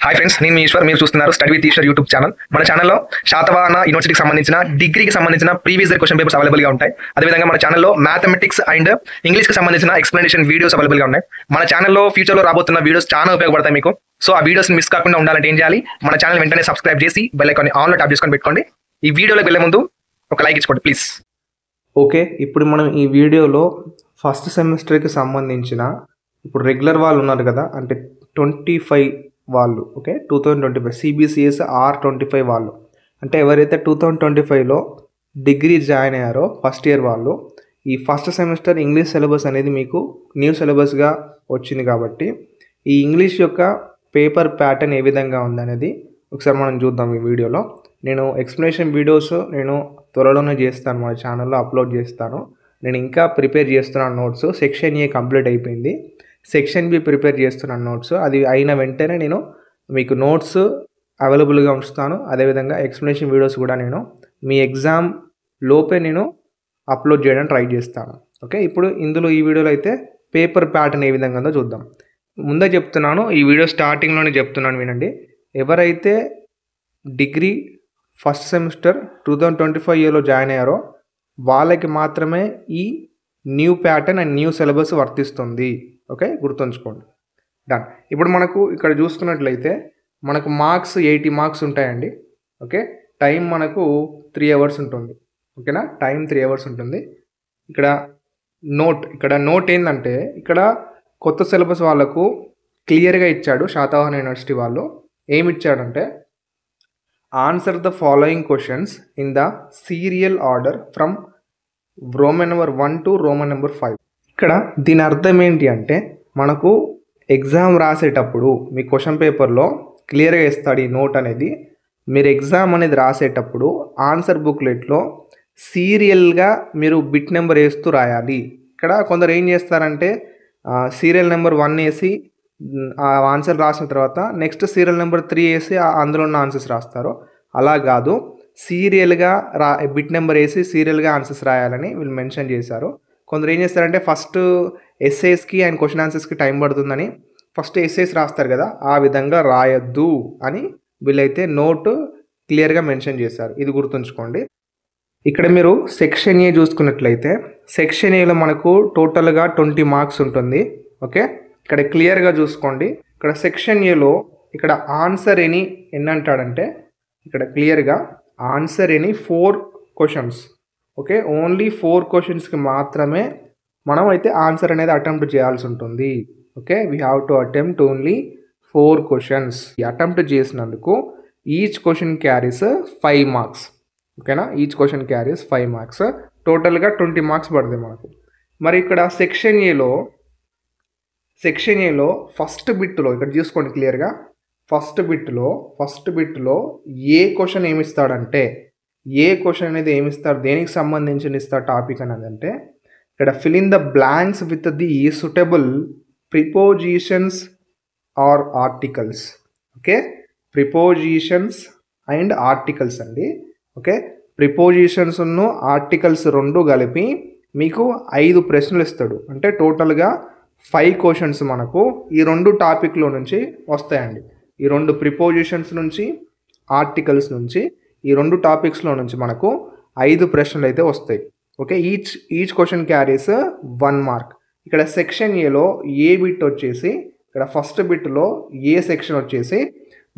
Hi friends, నేను మీ ఈశ్వర్. మీరు చూస్తున్నారు study with Eshwar YouTube channel. మన ఛానల్లో శాతవాహన యూనివర్సిటీకి సంబంధించిన డిగ్రీకి సంబంధించిన ప్రీవియస్ ఇయర్ క్వశ్చన్ పేపర్స్ అవైలబుల్గా ఉంటాయి. అదేవిధంగా మన ఛానల్లో మ్యాథమెటిక్స్ అండ్ ఇంగ్లీష్కి సంబంధించిన ఎక్స్ప్లెనేషన్ వీడియోస్ అవైలబుల్గా ఉన్నాయి. మన ఛానల్లో ఫ్యూచర్లో రాబోతున్న వీడియోస్ చాలా ఉపయోగపడతాయి మీకు. సో ఆ వీడియోస్ మిస్ కాకుండా ఉండాలంటే ఏం చేయాలి? మన ఛానల్ వెంటనే సబ్స్క్రైబ్ చేసి బెల్ ఐకాన్ ఆన్లో ట్యాప్ చేసుకొని పెట్టుకోండి. ఈ వీడియోలోకి వెళ్ళే ముందు ఒక లైక్ ఇచ్చుకోండి ప్లీజ్. ఓకే, ఇప్పుడు మనం ఈ వీడియోలో ఫస్ట్ సెమిస్టర్కి సంబంధించిన ఇప్పుడు రెగ్యులర్ వాళ్ళు ఉన్నారు కదా, అంటే 25 వాళ్ళు, ఓకే 2025 CBCS R25 వాళ్ళు, అంటే ఎవరైతే 2025లో డిగ్రీ జాయిన్ అయ్యారో ఫస్ట్ ఇయర్ వాళ్ళు, ఈ ఫస్ట్ సెమిస్టర్ ఇంగ్లీష్ సిలబస్ అనేది మీకు న్యూ సిలబస్గా వచ్చింది కాబట్టి ఈ ఇంగ్లీష్ యొక్క పేపర్ ప్యాటర్న్ ఏ విధంగా ఉందనేది ఒకసారి మనం చూద్దాం ఈ వీడియోలో. నేను ఎక్స్ప్లెనేషన్ వీడియోస్ నేను త్వరలోనే చేస్తాను, మన ఛానల్లో అప్లోడ్ చేస్తాను. నేను ఇంకా ప్రిపేర్ చేస్తున్నాను నోట్స్. సెక్షన్ ఏ కంప్లీట్ అయిపోయింది, సెక్షన్ బి ప్రిపేర్ చేస్తున్నాను నోట్స్. అది అయిన వెంటనే నేను మీకు నోట్స్ అవైలబుల్గా ఉంచుతాను. అదేవిధంగా ఎక్స్ప్లెనేషన్ వీడియోస్ కూడా నేను మీ ఎగ్జామ్ లోపే నేను అప్లోడ్ చేయడానికి ట్రై చేస్తాను. ఓకే, ఇప్పుడు ఇందులో ఈ వీడియోలో అయితే పేపర్ ప్యాటర్న్ ఏ విధంగా ఉందో చూద్దాం. ముందే చెప్తున్నాను, ఈ వీడియో స్టార్టింగ్లోనే చెప్తున్నాను వినండి. ఎవరైతే డిగ్రీ ఫస్ట్ సెమిస్టర్ 2025 ఇయర్లో జాయిన్ అయ్యారో వాళ్ళకి మాత్రమే ఈ new pattern and new syllabus వర్తిస్తుంది. ఓకే, గుర్తుంచుకోండి. డన్. ఇప్పుడు మనకు ఇక్కడ చూసుకున్నట్లయితే మనకు మార్క్స్ 80 మార్క్స్ ఉంటాయండి. ఓకే, టైం మనకు 3 అవర్స్ ఉంటుంది. ఓకేనా, టైం 3 అవర్స్ ఉంటుంది. ఇక్కడ నోట్ ఏంటంటే ఇక్కడ కొత్త సిలబస్ వాళ్ళకు క్లియర్గా ఇచ్చాడు శాతవాహన యూనివర్సిటీ వాళ్ళు. ఏమి ఇచ్చాడంటే answer the following questions in the serial order from Roman number 1 to Roman number 5. ఇక్కడ దీని అర్థం ఏంటి అంటే మనకు ఎగ్జామ్ రాసేటప్పుడు మీ క్వశ్చన్ పేపర్లో క్లియర్గా ఇస్తాడు ఈ నోట్ అనేది. మీరు ఎగ్జామ్ అనేది రాసేటప్పుడు ఆన్సర్ బుక్లెట్లో సీరియల్గా మీరు బిట్ నెంబర్ వేస్తూ రాయాలి. ఇక్కడ కొందరు ఏం చేస్తారంటే సీరియల్ నెంబర్ 1 వేసి ఆ ఆన్సర్ రాసిన తర్వాత నెక్స్ట్ సీరియల్ నెంబర్ 3 వేసి అందులో ఉన్న ఆన్సర్స్ రాస్తారు. అలా కాదు, సీరియల్గా బిట్ నెంబర్ వేసి సీరియల్గా ఆన్సర్స్ రాయాలని వీళ్ళు మెన్షన్ చేశారు. కొందరు ఏం చేస్తారంటే ఫస్ట్ ఎస్ఏస్కి అండ్ క్వశ్చన్ ఆన్సర్స్కి టైం పడుతుందని ఫస్ట్ ఎస్ఏస్ రాస్తారు కదా, ఆ విధంగా రాయొద్దు అని వీళ్ళైతే నోట్ క్లియర్గా మెన్షన్ చేశారు. ఇది గుర్తుంచుకోండి. ఇక్కడ మీరు సెక్షన్ ఏ చూసుకున్నట్లయితే సెక్షన్ ఏలో మనకు టోటల్గా 20 మార్క్స్ ఉంటుంది. ఓకే, ఇక్కడ క్లియర్గా చూసుకోండి. ఇక్కడ సెక్షన్ ఏలో ఇక్కడ ఆన్సర్ ఎనీ ఎన్ని అంటాడంటే ఇక్కడ క్లియర్గా answer any 4 questions. Okay, only 4 క్వశ్చన్స్కి మాత్రమే మనం అయితే ఆన్సర్ అనేది అటెంప్ట్ చేయాల్సి ఉంటుంది. Okay, we have to attempt only 4 questions. Attempt చేసినందుకు ఈచ్ క్వశ్చన్ క్యారీస్ 5 మార్క్స్. ఓకేనా, ఈచ్ క్వశ్చన్ క్యారీస్ 5 మార్క్స్. టోటల్గా 20 మార్క్స్ పడుతుంది మనకు. మరి ఇక్కడ సెక్షన్ ఏలో ఫస్ట్ బిట్లో ఇక్కడ చూసుకోండి క్లియర్గా. ఫస్ట్ బిట్లో ఏ క్వశ్చన్ ఏమిస్తాడంటే ఏ క్వశ్చన్ అనేది ఏమిస్తాడు, దేనికి సంబంధించి ఇస్తాడు టాపిక్ అనేది అంటే ఇక్కడ fill in the blanks with the suitable prepositions or articles. Okay, prepositions and articles అండి. ఓకే, ప్రిపోజిషన్స్ ఆర్టికల్స్ 2 కలిపి మీకు 5 ప్రశ్నలు ఇస్తాడు. అంటే టోటల్గా 5 క్వశ్చన్స్ మనకు ఈ 2 టాపిక్లో నుంచి వస్తాయండి. ఈ 2 ప్రిపోజిషన్స్ నుంచి ఆర్టికల్స్ నుంచి ఈ 2 టాపిక్స్లో నుంచి మనకు 5 ప్రశ్నలు అయితే వస్తాయి. Okay, each question carries 1 mark. ఇక్కడ సెక్షన్ ఏలో ఏ బిట్ వచ్చేసి ఇక్కడ ఫస్ట్ బిట్లో ఏ సెక్షన్ వచ్చేసి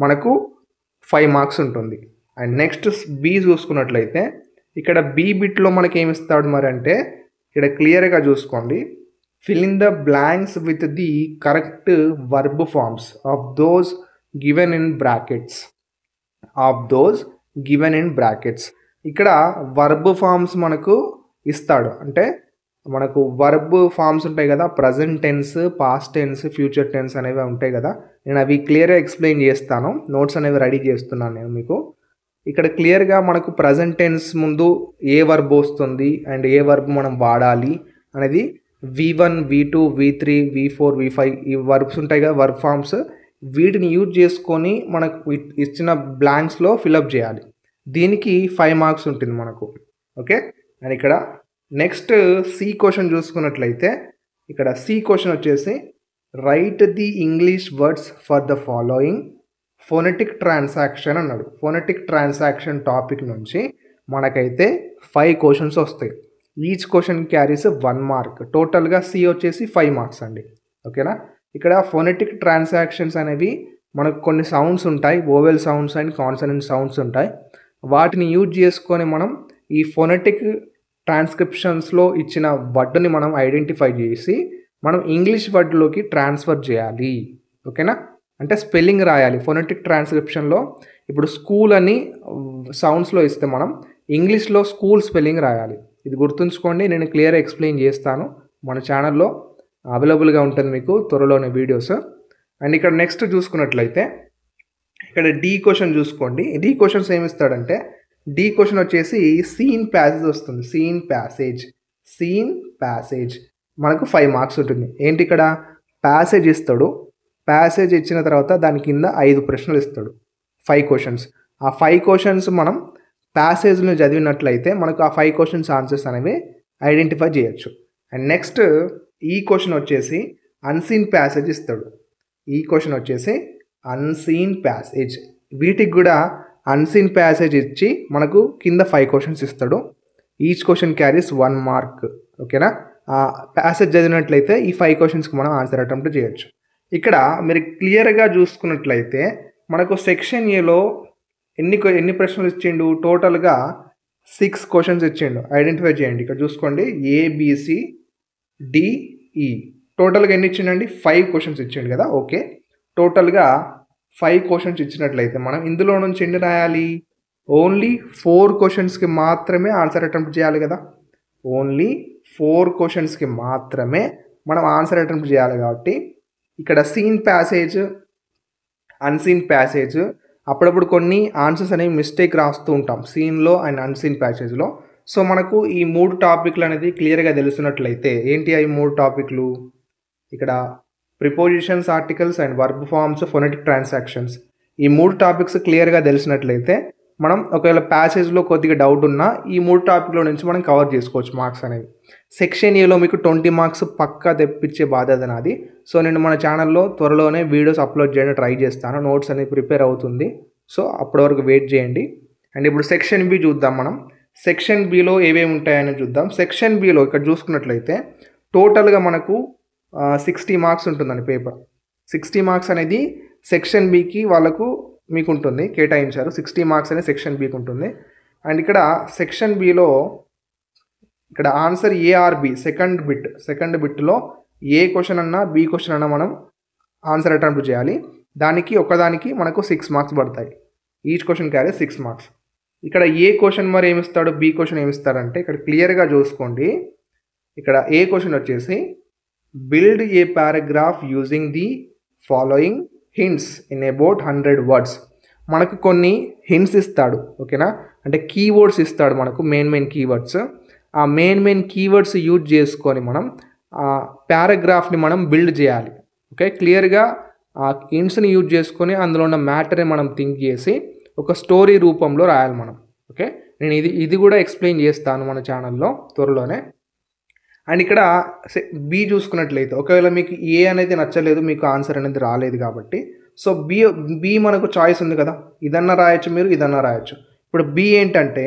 మనకు 5 మార్క్స్ ఉంటుంది. అండ్ నెక్స్ట్ బి చూసుకున్నట్లయితే ఇక్కడ బి బిట్లో మనకి ఏమి ఇస్తాడు మరి అంటే ఇక్కడ క్లియర్గా చూసుకోండి. Fill in the blanks with the correct verb forms of those given in brackets. ఇక్కడ వర్బ్ ఫార్మ్స్ మనకు ఇస్తాడు. అంటే మనకు వర్బ్ ఫార్మ్స్ ఉంటాయి కదా, present tense, past tense, future tense అనేవి ఉంటాయి కదా. నేను అవి క్లియర్గా ఎక్స్ప్లెయిన్ చేస్తాను. నోట్స్ అనేవి రెడీ చేస్తున్నాను నేను మీకు. ఇక్కడ క్లియర్గా మనకు ప్రజెంట్ టెన్స్ ముందు ఏ వర్బ్ వస్తుంది అండ్ ఏ వర్బ్ మనం వాడాలి అనేది V1, V2, V3, V4, V5 ఈ వర్బ్స్ ఉంటాయి కదా, వర్బ్ ఫార్మ్స్. వీటిని యూజ్ చేసుకొని మనకు ఇచ్చిన బ్లాంక్స్లో ఫిలప్ చేయాలి. దీనికి 5 మార్క్స్ ఉంటుంది మనకు. ఓకే, అండ్ ఇక్కడ నెక్స్ట్ సి క్వశ్చన్ చూసుకున్నట్లయితే ఇక్కడ సి క్వశ్చన్ వచ్చేసి right the English words for the following phonetic transaction అన్నాడు. ఫోనెటిక్ ట్రాన్సాక్షన్ టాపిక్ నుంచి మనకైతే 5 క్వశ్చన్స్ వస్తాయి. Each question carries 1 mark. టోటల్గా సి వచ్చేసి 5 మార్క్స్ అండి. ఓకేనా. ఇక్కడ ఫోనెటిక్ ట్రాన్సాక్షన్స్ అనేవి మనకు కొన్ని సౌండ్స్ ఉంటాయి, vowel sounds and consonant sounds ఉంటాయి. వాటిని యూజ్ చేసుకొని మనం ఈ ఫోనెటిక్ ట్రాన్స్క్రిప్షన్స్లో ఇచ్చిన వర్డ్ని మనం ఐడెంటిఫై చేసి మనం ఇంగ్లీష్ వర్డ్లోకి ట్రాన్స్ఫర్ చేయాలి. ఓకేనా. అంటే స్పెల్లింగ్ రాయాలి. ఫోనెటిక్ ట్రాన్స్క్రిప్షన్లో ఇప్పుడు స్కూల్ అని సౌండ్స్లో ఇస్తే మనం ఇంగ్లీష్లో స్కూల్ స్పెల్లింగ్ రాయాలి. ఇది గుర్తుంచుకోండి, నేను క్లియర్గా ఎక్స్ప్లెయిన్ చేస్తాను. మన ఛానల్లో అవైలబుల్గా ఉంటుంది మీకు త్వరలోనే వీడియోస్. అండ్ ఇక్కడ నెక్స్ట్ చూసుకున్నట్లయితే ఇక్కడ డి క్వశ్చన్ చూసుకోండి. డి క్వశ్చన్స్ ఏమి ఇస్తాడంటే డి క్వశ్చన్ వచ్చేసి సీన్ ప్యాసేజ్ వస్తుంది. సీన్ ప్యాసేజ్ మనకు 5 మార్క్స్ ఉంటుంది. ఏంటి ఇక్కడ ప్యాసేజ్ ఇస్తాడు. ప్యాసేజ్ ఇచ్చిన తర్వాత దాని కింద 5 ప్రశ్నలు ఇస్తాడు. 5 క్వశ్చన్స్. ఆ 5 క్వశ్చన్స్ మనం ప్యాసేజ్ని చదివినట్లయితే మనకు ఆ 5 క్వశ్చన్స్ ఆన్సర్స్ అనేవి ఐడెంటిఫై చేయొచ్చు. అండ్ నెక్స్ట్ ఈ క్వశ్చన్ వచ్చేసి అన్సీన్ ప్యాసేజ్ ఇస్తాడు. ఈ క్వశ్చన్ వచ్చేసి అన్సీన్ ప్యాసేజ్. వీటికి కూడా అన్సీన్ ప్యాసేజ్ ఇచ్చి మనకు కింద 5 క్వశ్చన్స్ ఇస్తాడు. Each question carries 1 mark. ఓకేనా. ఆ ప్యాసేజ్ చదివినట్లయితే ఈ 5 క్వశ్చన్స్కి మనం ఆన్సర్ అటెంప్ట్ చేయొచ్చు. ఇక్కడ మీరు క్లియర్గా చూసుకున్నట్లయితే మనకు సెక్షన్ ఏలో ఎన్ని ప్రశ్నలు ఇచ్చిండు, టోటల్గా 6 క్వశ్చన్స్ ఇచ్చిండు. ఐడెంటిఫై చేయండి. ఇక్కడ చూసుకోండి ABCDE టోటల్గా ఎన్ని ఇచ్చిండండి 5 క్వశ్చన్స్ ఇచ్చిండు కదా. ఓకే, టోటల్గా 5 క్వశ్చన్స్ ఇచ్చినట్లయితే మనం ఇందులో నుంచి ఎన్ని రాయాలి, ఓన్లీ 4 క్వశ్చన్స్కి మాత్రమే ఆన్సర్ అటెంప్ట్ చేయాలి కదా. ఓన్లీ 4 క్వశ్చన్స్కి మాత్రమే మనం ఆన్సర్ అటెంప్ట్ చేయాలి. కాబట్టి ఇక్కడ సీన్ ప్యాసేజ్, అన్సీన్ ప్యాసేజ్, అప్పుడప్పుడు కొన్ని ఆన్సర్స్ అనేవి మిస్టేక్ రాస్తూ ఉంటాం సీన్లో అండ్ అన్సీన్ ప్యాసేజ్లో. సో మనకు ఈ 3 టాపిక్లు అనేది క్లియర్గా తెలుసున్నట్లయితే ఏంటి అవి 3 టాపిక్లు, ఇక్కడ prepositions, articles and verb forms, phonetic transactions, ఈ 3 టాపిక్స్ క్లియర్గా తెలిసినట్లయితే మనం ఒకవేళ ప్యాసేజ్లో కొద్దిగా డౌట్ ఉన్నా ఈ 3 టాపిక్లో నుంచి మనం కవర్ చేసుకోవచ్చు మార్క్స్ అనేవి. సెక్షన్ ఏలో మీకు 20 మార్క్స్ పక్కా తెప్పించే బాధ్యత నాది. సో నేను మన ఛానల్లో త్వరలోనే వీడియోస్ అప్లోడ్ చేయడానికి ట్రై చేస్తాను. నోట్స్ అనేది ప్రిపేర్ అవుతుంది. సో అప్పటి వరకు వెయిట్ చేయండి. అండ్ ఇప్పుడు సెక్షన్ బి చూద్దాం. మనం సెక్షన్ బిలో ఏమేమి ఉంటాయని చూద్దాం. సెక్షన్ బిలో ఇక్కడ చూసుకున్నట్లయితే టోటల్గా మనకు 60 మార్క్స్ ఉంటుందండి పేపర్. 60 మార్క్స్ అనేది సెక్షన్ బికి వాళ్ళకు మీకు ఉంటుంది, కేటాయించారు. 60 మార్క్స్ అనేది సెక్షన్ బికి ఉంటుంది. అండ్ ఇక్కడ సెక్షన్ బిలో ఇక్కడ ఆన్సర్ ఏఆర్బి సెకండ్ బిట్లో ఏ క్వశ్చన్ అన్నా బి క్వశ్చన్ అన్నా మనం ఆన్సర్ అటెంప్ట్ చేయాలి. దానికి ఒకదానికి మనకు 6 మార్క్స్ పడతాయి. Each question carry 6 marks. ఇక్కడ ఏ క్వశ్చన్ మరి ఏమిస్తాడు, బి క్వశ్చన్ ఏమిస్తాడంటే ఇక్కడ క్లియర్గా చూసుకోండి. ఇక్కడ ఏ క్వశ్చన్ వచ్చేసి build a paragraph using the following hints in about 100 words. మనకు కొన్ని హింట్స్ ఇస్తాడు. ఓకేనా. అంటే కీవర్డ్స్ ఇస్తాడు మనకు, మెయిన్ కీవర్డ్స్. ఆ మెయిన్ కీవర్డ్స్ యూజ్ చేసుకొని మనం ఆ పారాగ్రాఫ్ని మనం బిల్డ్ చేయాలి. ఓకే, క్లియర్గా ఆ హింట్స్ని యూజ్ చేసుకొని అందులో ఉన్న మ్యాటర్ని మనం థింక్ చేసి ఒక స్టోరీ రూపంలో రాయాలి మనం. ఓకే, నేను ఇది కూడా ఎక్స్ప్లెయిన్ చేస్తాను మన ఛానల్లో త్వరలోనే. అండ్ ఇక్కడ బి చూసుకున్నట్లయితే ఒకవేళ మీకు ఏ అనేది నచ్చలేదు, మీకు ఆన్సర్ అనేది రాలేదు కాబట్టి సో బి మనకు చాయిస్ ఉంది కదా, ఇదన్నా రాయొచ్చు మీరు, ఇదన్నా రాయొచ్చు. ఇప్పుడు బి ఏంటంటే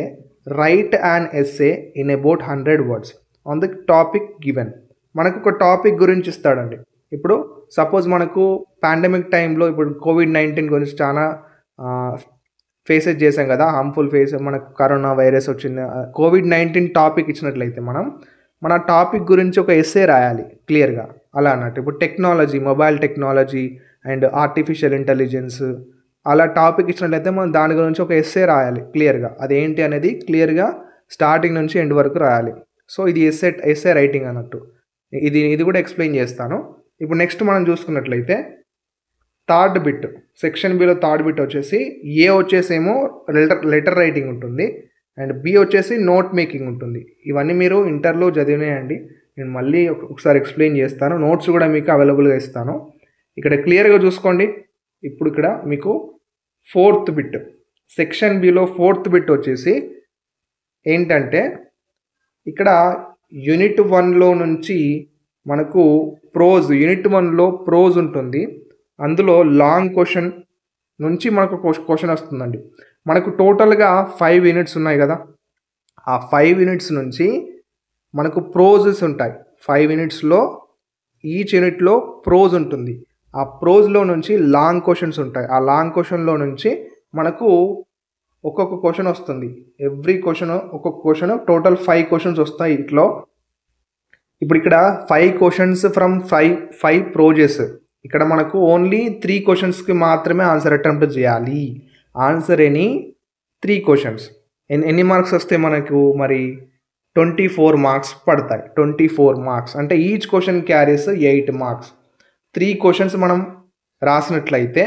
right and essay in about 100 words on the topic given. మనకు ఒక టాపిక్ గురించి ఇస్తాడండి. ఇప్పుడు సపోజ్ మనకు పాండమిక్ టైంలో ఇప్పుడు COVID-19 గురించి చాలా ఫేసెస్ చేసాం కదా, హార్మ్ఫుల్ మనకు కరోనా వైరస్ వచ్చింది. COVID-19 టాపిక్ ఇచ్చినట్లయితే మన టాపిక్ గురించి ఒక ఎస్సే రాయాలి క్లియర్గా, అలా అన్నట్టు. ఇప్పుడు technology, mobile technology and artificial intelligence అలా టాపిక్ ఇచ్చినట్లయితే మనం దాని గురించి ఒక ఎస్సే రాయాలి క్లియర్గా. అదేంటి అనేది క్లియర్గా స్టార్టింగ్ నుంచి ఎండ్ వరకు రాయాలి. సో ఇది ఎస్సే రైటింగ్ అన్నట్టు. ఇది కూడా ఎక్స్ప్లెయిన్ చేస్తాను. ఇప్పుడు నెక్స్ట్ మనం చూసుకున్నట్లయితే third bit, section below third bit వచ్చేసి ఏ వచ్చేసేమో లెటర్ రైటింగ్ ఉంటుంది అండ్ బి వచ్చేసి నోట్ మేకింగ్ ఉంటుంది. ఇవన్నీ మీరు ఇంటర్లో చదివినాయండి. నేను మళ్ళీ ఒకసారి ఎక్స్ప్లెయిన్ చేస్తాను. నోట్స్ కూడా మీకు అవైలబుల్గా ఇస్తాను. ఇక్కడ క్లియర్గా చూసుకోండి. ఇప్పుడు ఇక్కడ మీకు fourth bit, section below fourth bit వచ్చేసి ఏంటంటే ఇక్కడ యూనిట్ 1లో నుంచి మనకు యూనిట్ 1లో ప్రోజ్ ఉంటుంది. అందులో లాంగ్ క్వశ్చన్ నుంచి మనకు క్వశ్చన్ వస్తుందండి. మనకు టోటల్గా 5 యూనిట్స్ ఉన్నాయి కదా, ఆ 5 యూనిట్స్ నుంచి మనకు ప్రోజెస్ ఉంటాయి. 5 యూనిట్స్లో ఈచ్ యూనిట్లో ప్రోజ్ ఉంటుంది. ఆ ప్రోజ్లో నుంచి లాంగ్ క్వశ్చన్స్ ఉంటాయి. ఆ లాంగ్ క్వశ్చన్లో నుంచి మనకు ఒక్కొక్క క్వశ్చన్ వస్తుంది. ఎవ్రీ క్వశ్చన్ ఒక్కొక్క క్వశ్చన్, టోటల్ 5 క్వశ్చన్స్ వస్తాయి ఇట్లో. ఇప్పుడు ఇక్కడ 5 క్వశ్చన్స్ ఫ్రమ్ 5 ప్రోజెస్. ఇక్కడ మనకు ఓన్లీ 3 క్వశ్చన్స్కి మాత్రమే ఆన్సర్ అటెంప్ట్ చేయాలి. Answer any 3 questions. ఎన్ని మార్క్స్ వస్తే మనకు మరి 24 మార్క్స్ పడతాయి. 24 మార్క్స్ అంటే each question carries 8 marks. 3 questions మనం రాసినట్లయితే,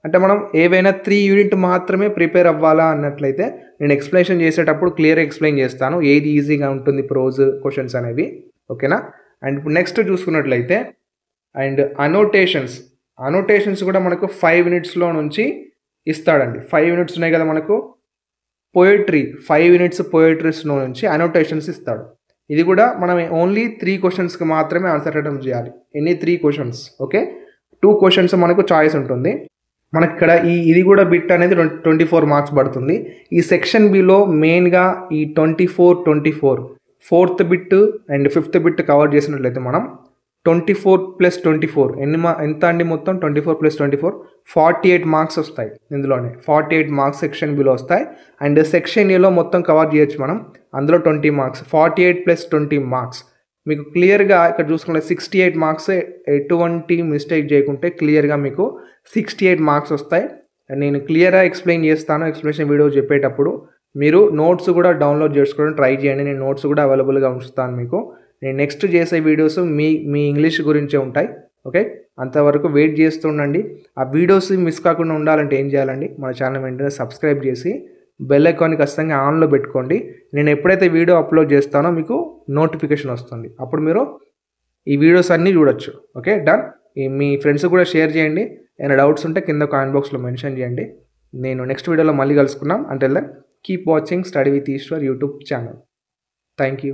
అంటే మనం ఏవైనా 3 యూనిట్ మాత్రమే ప్రిపేర్ అవ్వాలా అన్నట్లయితే నేను ఎక్స్ప్లెనేషన్ చేసేటప్పుడు క్లియర్గా ఎక్స్ప్లెయిన్ చేస్తాను ఏది ఈజీగా ఉంటుంది ప్రోజ్ క్వశ్చన్స్ అనేవి. ఓకేనా? అండ్ ఇప్పుడు నెక్స్ట్ చూసుకున్నట్లయితే అండ్ అనోటేషన్స్ కూడా మనకు 5 యూనిట్స్లో నుంచి ఇస్తాడండి. 5 యూనిట్స్ ఉన్నాయి కదా మనకు. పోయట్రీ 5 యూనిట్స్ పోయట్రీస్లో నుంచి అనోటేషన్స్ ఇస్తాడు. ఇది కూడా మనం ఓన్లీ 3 క్వశ్చన్స్కి మాత్రమే ఆన్సర్ అటెంప్ట్ చేయాలి. Any 3 questions. ఓకే, 2 క్వశ్చన్స్ మనకు చాయిస్ ఉంటుంది. మనకి ఇక్కడ ఇది కూడా బిట్ అనేది 24 మార్క్స్ పడుతుంది. ఈ సెక్షన్ బిలో మెయిన్గా ఈ 24 4th bit and 5th bit cover చేసినట్లయితే మనం 24 + 24 ఎంత అండి? మొత్తం 24 + 24 48 మార్క్స్ వస్తాయి. ఇందులోనే 48 మార్క్స్ సెక్షన్ బిలో వస్తాయి. అండ్ సెక్షన్ ఏలో మొత్తం కవర్ చేయొచ్చు మనం, అందులో 20 మార్క్స్. 48 + 20 మార్క్స్ మీకు క్లియర్గా ఇక్కడ చూసుకుంటే 68 మార్క్స్. ఎటువంటి మిస్టేక్ చేయకుంటే క్లియర్గా మీకు 68 మార్క్స్ వస్తాయి. నేను క్లియర్గా ఎక్స్ప్లెయిన్ చేస్తాను ఎక్స్ప్లెనేషన్ వీడియో చెప్పేటప్పుడు. మీరు నోట్స్ కూడా డౌన్లోడ్ చేసుకోవడం ట్రై చేయండి. నేను నోట్స్ కూడా అవైలబుల్గా ఉంచుతాను మీకు. నేను నెక్స్ట్ చేసే వీడియోస్ మీ ఇంగ్లీష్ గురించే ఉంటాయి. ఓకే, అంతవరకు వెయిట్ చేస్తూ ఉండండి. ఆ వీడియోస్ మిస్ కాకుండా ఉండాలంటే ఏం చేయాలండి? మన ఛానల్ వెంటనే సబ్స్క్రైబ్ చేసి బెల్ ఐకాన్ని ఖచ్చితంగా ఆన్లో పెట్టుకోండి. నేను ఎప్పుడైతే వీడియో అప్లోడ్ చేస్తానో మీకు నోటిఫికేషన్ వస్తుంది. అప్పుడు మీరు ఈ వీడియోస్ అన్నీ చూడొచ్చు. Okay, done. మీ ఫ్రెండ్స్ కూడా షేర్ చేయండి. ఏమైనా డౌట్స్ ఉంటే కింద కామెంట్ బాక్స్లో మెన్షన్ చేయండి. నేను నెక్స్ట్ వీడియోలో మళ్ళీ కలుసుకున్నాం. Until then keep watching study with Eshwar YouTube channel. Thank you.